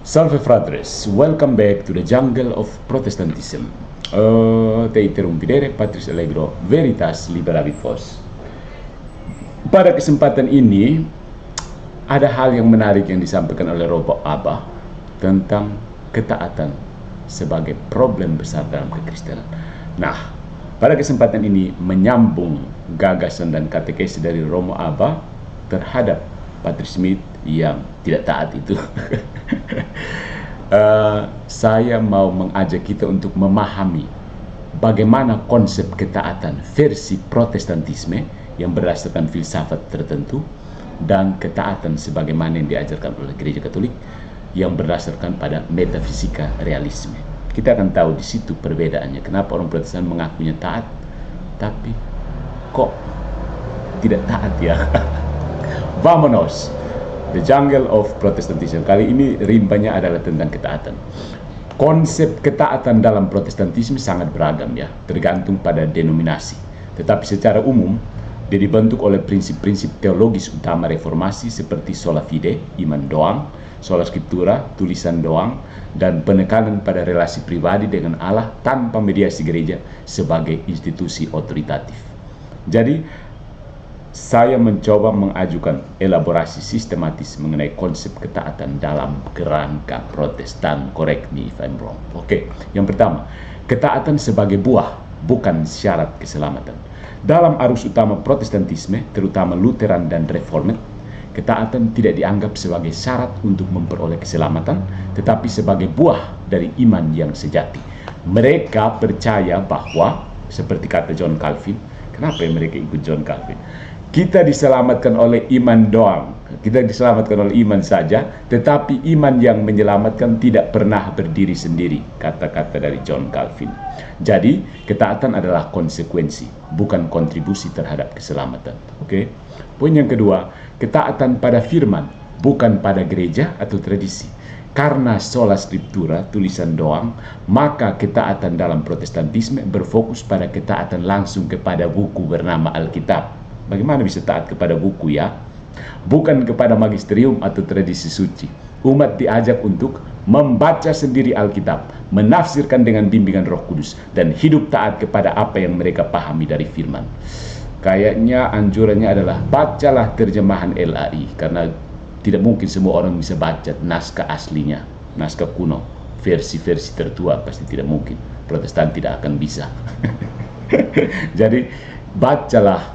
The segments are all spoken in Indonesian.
Salve fratres, welcome back to the jungle of Protestantism. Te interrumpiré, Patris Allegro, Veritas Liberavit Vos. Pada kesempatan ini, ada hal yang menarik yang disampaikan oleh Robo Abba tentang ketaatan sebagai problem besar dalam kekristenan. Nah, pada kesempatan ini menyambung gagasan dan katekesi dari Romo Abba terhadap Patrick Smith yang tidak taat itu. Saya mau mengajak kita untuk memahami bagaimana konsep ketaatan versi Protestantisme yang berdasarkan filsafat tertentu dan ketaatan sebagaimana yang diajarkan oleh Gereja Katolik yang berdasarkan pada metafisika realisme. Kita akan tahu di situ perbedaannya. Kenapa orang Protestan mengakunya taat, tapi kok tidak taat ya? Vamonos! The Jungle of Protestantism. Kali ini rimbanya adalah tentang ketaatan. Konsep ketaatan dalam Protestantisme sangat beragam ya, tergantung pada denominasi. Tetapi secara umum, dia dibentuk oleh prinsip-prinsip teologis utama reformasi seperti sola fide, iman doang, sola scriptura, tulisan doang, dan penekanan pada relasi pribadi dengan Allah tanpa mediasi gereja sebagai institusi otoritatif. Jadi, saya mencoba mengajukan elaborasi sistematis mengenai konsep ketaatan dalam kerangka Protestan. Correct me if I'm wrong. Oke, yang pertama, ketaatan sebagai buah, bukan syarat keselamatan. Dalam arus utama Protestantisme, terutama Lutheran dan Reformed, ketaatan tidak dianggap sebagai syarat untuk memperoleh keselamatan, tetapi sebagai buah dari iman yang sejati. Mereka percaya bahwa, seperti kata John Calvin, kenapa mereka ikut John Calvin? Kita diselamatkan oleh iman doang. Kita diselamatkan oleh iman saja, tetapi iman yang menyelamatkan tidak pernah berdiri sendiri, kata-kata dari John Calvin. Jadi, ketaatan adalah konsekuensi, bukan kontribusi terhadap keselamatan. Oke? Poin yang kedua, ketaatan pada firman, bukan pada gereja atau tradisi. Karena sola scriptura, tulisan doang, maka ketaatan dalam Protestantisme berfokus pada ketaatan langsung kepada buku bernama Alkitab. Bagaimana bisa taat kepada buku ya? Bukan kepada magisterium atau tradisi suci. Umat diajak untuk membaca sendiri Alkitab, menafsirkan dengan bimbingan Roh Kudus, dan hidup taat kepada apa yang mereka pahami dari firman. Kayaknya anjurannya adalah bacalah terjemahan LAI, karena tidak mungkin semua orang bisa baca naskah aslinya, naskah kuno, versi-versi tertua pasti tidak mungkin. Protestan tidak akan bisa. Jadi bacalah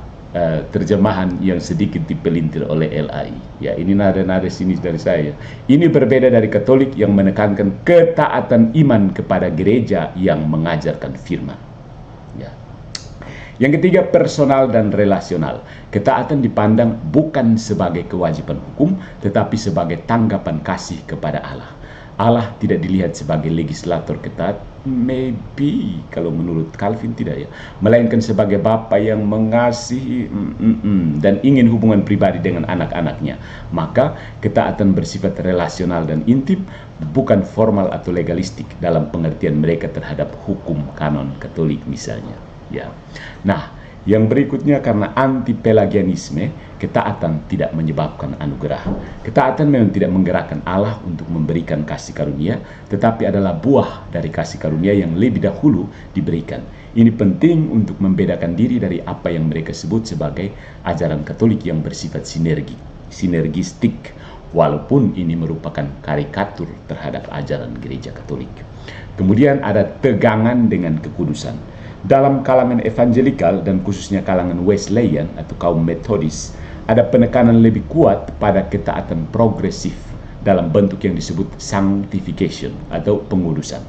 terjemahan yang sedikit dipelintir oleh LAI. Ya, ini nada-nada sinis dari saya. Ini berbeda dari Katolik yang menekankan ketaatan iman kepada gereja yang mengajarkan firman. Ya. Yang ketiga, personal dan relasional. Ketaatan dipandang bukan sebagai kewajiban hukum, tetapi sebagai tanggapan kasih kepada Allah. Allah tidak dilihat sebagai legislator ketat, maybe kalau menurut Calvin tidak ya, melainkan sebagai bapa yang mengasihi dan ingin hubungan pribadi dengan anak-anaknya. Maka ketaatan bersifat relasional dan intim, bukan formal atau legalistik dalam pengertian mereka terhadap hukum kanon Katolik misalnya. Ya, nah. Yang berikutnya, karena anti-pelagianisme, ketaatan tidak menyebabkan anugerah. Ketaatan memang tidak menggerakkan Allah untuk memberikan kasih karunia, tetapi adalah buah dari kasih karunia yang lebih dahulu diberikan. Ini penting untuk membedakan diri dari apa yang mereka sebut sebagai ajaran Katolik yang bersifat sinergistik, walaupun ini merupakan karikatur terhadap ajaran Gereja Katolik. Kemudian ada tegangan dengan kekudusan. Dalam kalangan evangelikal dan khususnya kalangan Wesleyan atau kaum Metodis, ada penekanan lebih kuat pada ketaatan progresif dalam bentuk yang disebut sanctification atau pengudusan.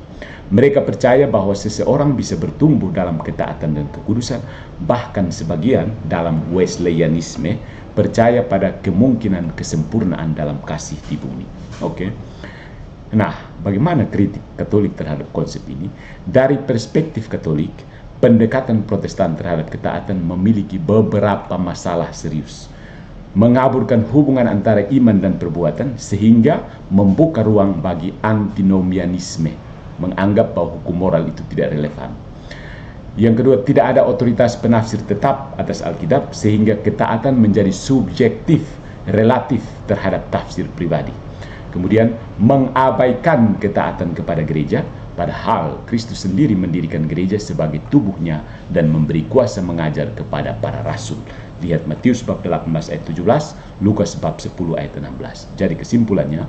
Mereka percaya bahwa seseorang bisa bertumbuh dalam ketaatan dan kekudusan, bahkan sebagian dalam Wesleyanisme percaya pada kemungkinan kesempurnaan dalam kasih di bumi. Oke. Nah, bagaimana kritik Katolik terhadap konsep ini? Dari perspektif Katolik, pendekatan Protestan terhadap ketaatan memiliki beberapa masalah serius. Mengaburkan hubungan antara iman dan perbuatan sehingga membuka ruang bagi antinomianisme, menganggap bahwa hukum moral itu tidak relevan. Yang kedua, tidak ada otoritas penafsir tetap atas Alkitab sehingga ketaatan menjadi subjektif, relatif terhadap tafsir pribadi. Kemudian mengabaikan ketaatan kepada gereja, padahal Kristus sendiri mendirikan gereja sebagai tubuhnya dan memberi kuasa mengajar kepada para rasul. Lihat Matius bab 18 ayat 17, Lukas bab 10 ayat 16. Jadi kesimpulannya,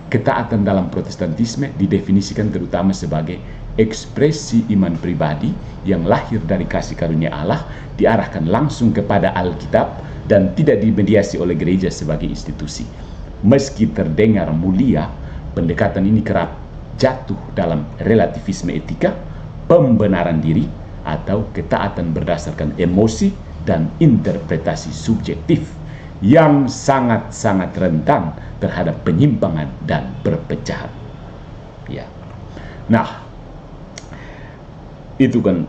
ketaatan dalam Protestantisme didefinisikan terutama sebagai ekspresi iman pribadi yang lahir dari kasih karunia Allah, diarahkan langsung kepada Alkitab dan tidak dimediasi oleh gereja sebagai institusi. Meski terdengar mulia, pendekatan ini kerap jatuh dalam relativisme etika, pembenaran diri, atau ketaatan berdasarkan emosi dan interpretasi subjektif yang sangat-sangat rentan terhadap penyimpangan dan perpecahan. Ya. Nah, itu kan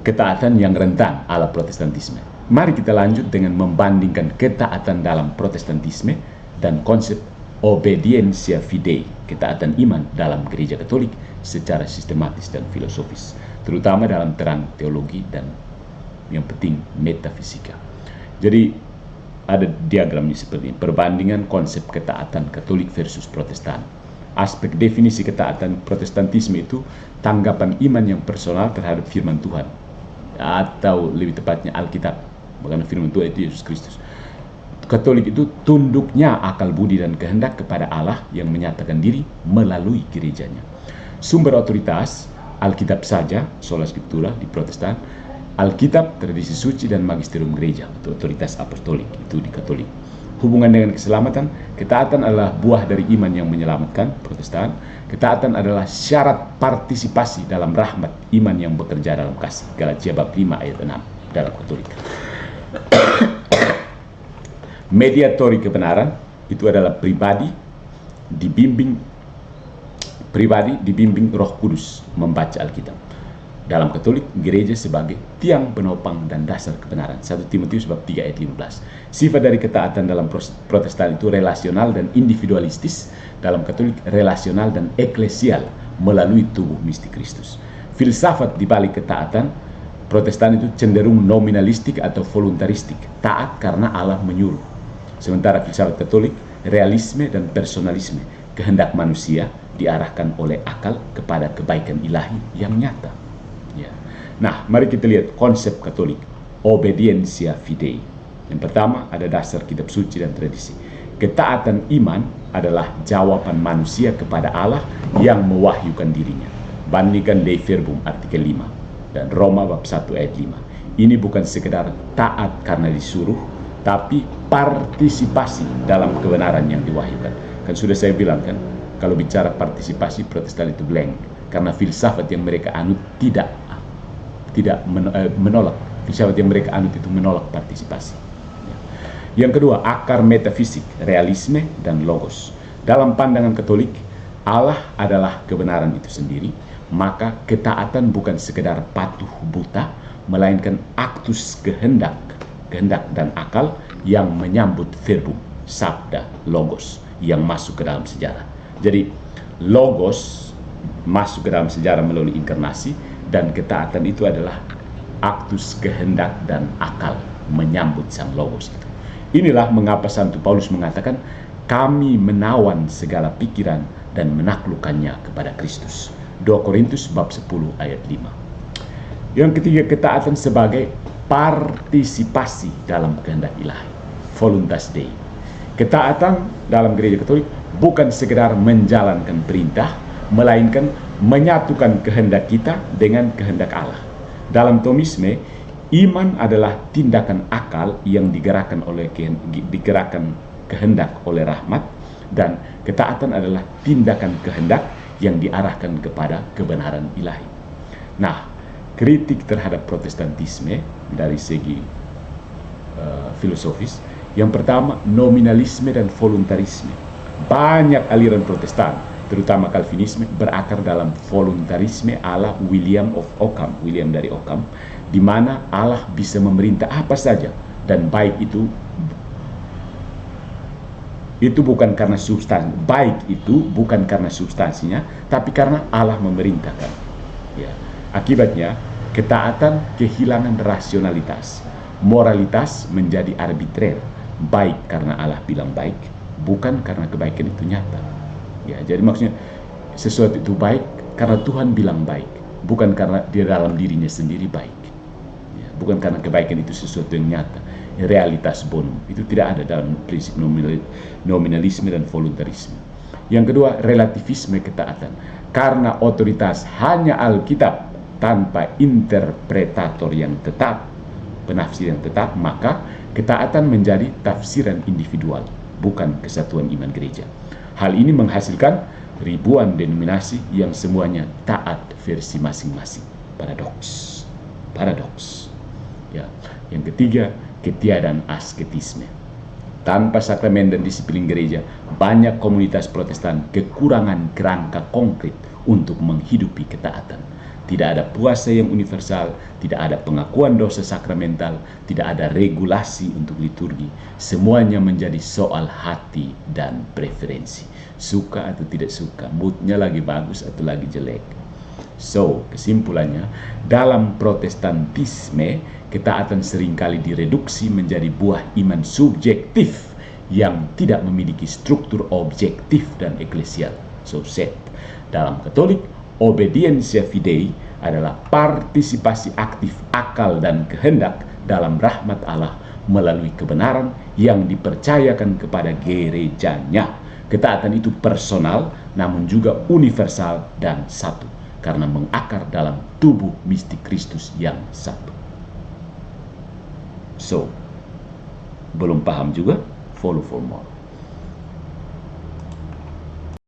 ketaatan yang rentan ala Protestantisme. Mari kita lanjut dengan membandingkan ketaatan dalam Protestantisme dan konsep obedientia fidei, ketaatan iman dalam gereja Katolik secara sistematis dan filosofis, terutama dalam terang teologi dan yang penting metafisika. Jadi ada diagramnya seperti ini, perbandingan konsep ketaatan Katolik versus Protestan. Aspek definisi ketaatan Protestantisme itu tanggapan iman yang personal terhadap firman Tuhan, atau lebih tepatnya Alkitab, karena firman Tuhan itu Yesus Kristus. Katolik itu tunduknya akal budi dan kehendak kepada Allah yang menyatakan diri melalui gerejanya. Sumber otoritas Alkitab saja, sola scriptura di Protestan, Alkitab, tradisi suci, dan magisterium gereja, itu otoritas apostolik itu di Katolik. Hubungan dengan keselamatan, ketaatan adalah buah dari iman yang menyelamatkan, Protestan. Ketaatan adalah syarat partisipasi dalam rahmat iman yang bekerja dalam kasih, Galatia bab 5 ayat 6 dalam Katolik. Mediatori kebenaran itu adalah pribadi dibimbing Roh Kudus membaca Alkitab. Dalam Katolik, gereja sebagai tiang penopang dan dasar kebenaran. 1 Timotius bab 3 ayat 15. Sifat dari ketaatan dalam Protestan itu relasional dan individualistis. Dalam Katolik, relasional dan eklesial melalui tubuh mistik Kristus. Filsafat di balik ketaatan Protestan itu cenderung nominalistik atau voluntaristik, taat karena Allah menyuruh. Sementara filsafat Katolik, realisme dan personalisme, kehendak manusia diarahkan oleh akal kepada kebaikan ilahi yang nyata. Ya. Nah, mari kita lihat konsep Katolik, obedientia fidei. Yang pertama ada dasar kitab suci dan tradisi. Ketaatan iman adalah jawaban manusia kepada Allah yang mewahyukan dirinya. Bandingkan Dei Verbum artikel 5 dan Roma bab 1 ayat 5. Ini bukan sekedar taat karena disuruh, tapi partisipasi dalam kebenaran yang diwahyukan. Kan sudah saya bilang kan, kalau bicara partisipasi, Protestan itu blank, karena filsafat yang mereka anut tidak menolak. Filsafat yang mereka anut itu menolak partisipasi. Yang kedua, akar metafisik, realisme dan logos. Dalam pandangan Katolik, Allah adalah kebenaran itu sendiri, maka ketaatan bukan sekedar patuh buta, melainkan aktus kehendak dan akal yang menyambut verbum, sabda, logos yang masuk ke dalam sejarah. Jadi logos masuk ke dalam sejarah melalui inkarnasi, dan ketaatan itu adalah aktus kehendak dan akal menyambut sang logos itu. Inilah mengapa Santo Paulus mengatakan, kami menawan segala pikiran dan menaklukkannya kepada Kristus. 2 Korintus bab 10 ayat 5. Yang ketiga, ketaatan sebagai partisipasi dalam kehendak ilahi, voluntas Dei. Ketaatan dalam gereja Katolik bukan sekedar menjalankan perintah, melainkan menyatukan kehendak kita dengan kehendak Allah. Dalam Thomisme, iman adalah tindakan akal yang digerakkan kehendak oleh rahmat, dan ketaatan adalah tindakan kehendak yang diarahkan kepada kebenaran ilahi. Nah, kritik terhadap Protestantisme dari segi filosofis, yang pertama nominalisme dan voluntarisme. Banyak aliran Protestan, terutama Calvinisme, berakar dalam voluntarisme ala William dari Ockham, di mana Allah bisa memerintah apa saja, dan baik itu bukan karena substansi, baik itu bukan karena substansinya, tapi karena Allah memerintahkan. Ya. Akibatnya, ketaatan kehilangan rasionalitas. Moralitas menjadi arbitrer, baik karena Allah bilang baik, bukan karena kebaikan itu nyata. Ya, jadi maksudnya sesuatu itu baik karena Tuhan bilang baik, bukan karena di dalam dirinya sendiri baik. Ya, bukan karena kebaikan itu sesuatu yang nyata, realitas bonum. Itu tidak ada dalam prinsip nominalisme dan voluntarisme. Yang kedua, relativisme ketaatan. Karena otoritas hanya Alkitab tanpa interpretator yang tetap, penafsir yang tetap, maka ketaatan menjadi tafsiran individual, bukan kesatuan iman gereja. Hal ini menghasilkan ribuan denominasi yang semuanya taat versi masing-masing. Paradoks. Paradoks. Ya. Yang ketiga, ketiadaan asketisme. Tanpa sakramen dan disiplin gereja, banyak komunitas Protestan kekurangan kerangka konkret untuk menghidupi ketaatan. Tidak ada puasa yang universal, tidak ada pengakuan dosa sakramental, tidak ada regulasi untuk liturgi. Semuanya menjadi soal hati dan preferensi. Suka atau tidak suka, moodnya lagi bagus atau lagi jelek. So, kesimpulannya, dalam Protestantisme, ketaatan seringkali direduksi menjadi buah iman subjektif yang tidak memiliki struktur objektif dan eklesial. So said. Dalam Katolik, obedientia fidei adalah partisipasi aktif akal dan kehendak dalam rahmat Allah melalui kebenaran yang dipercayakan kepada gerejanya. Ketaatan itu personal, namun juga universal dan satu, karena mengakar dalam tubuh mistik Kristus yang satu. So, belum paham juga? Follow for more.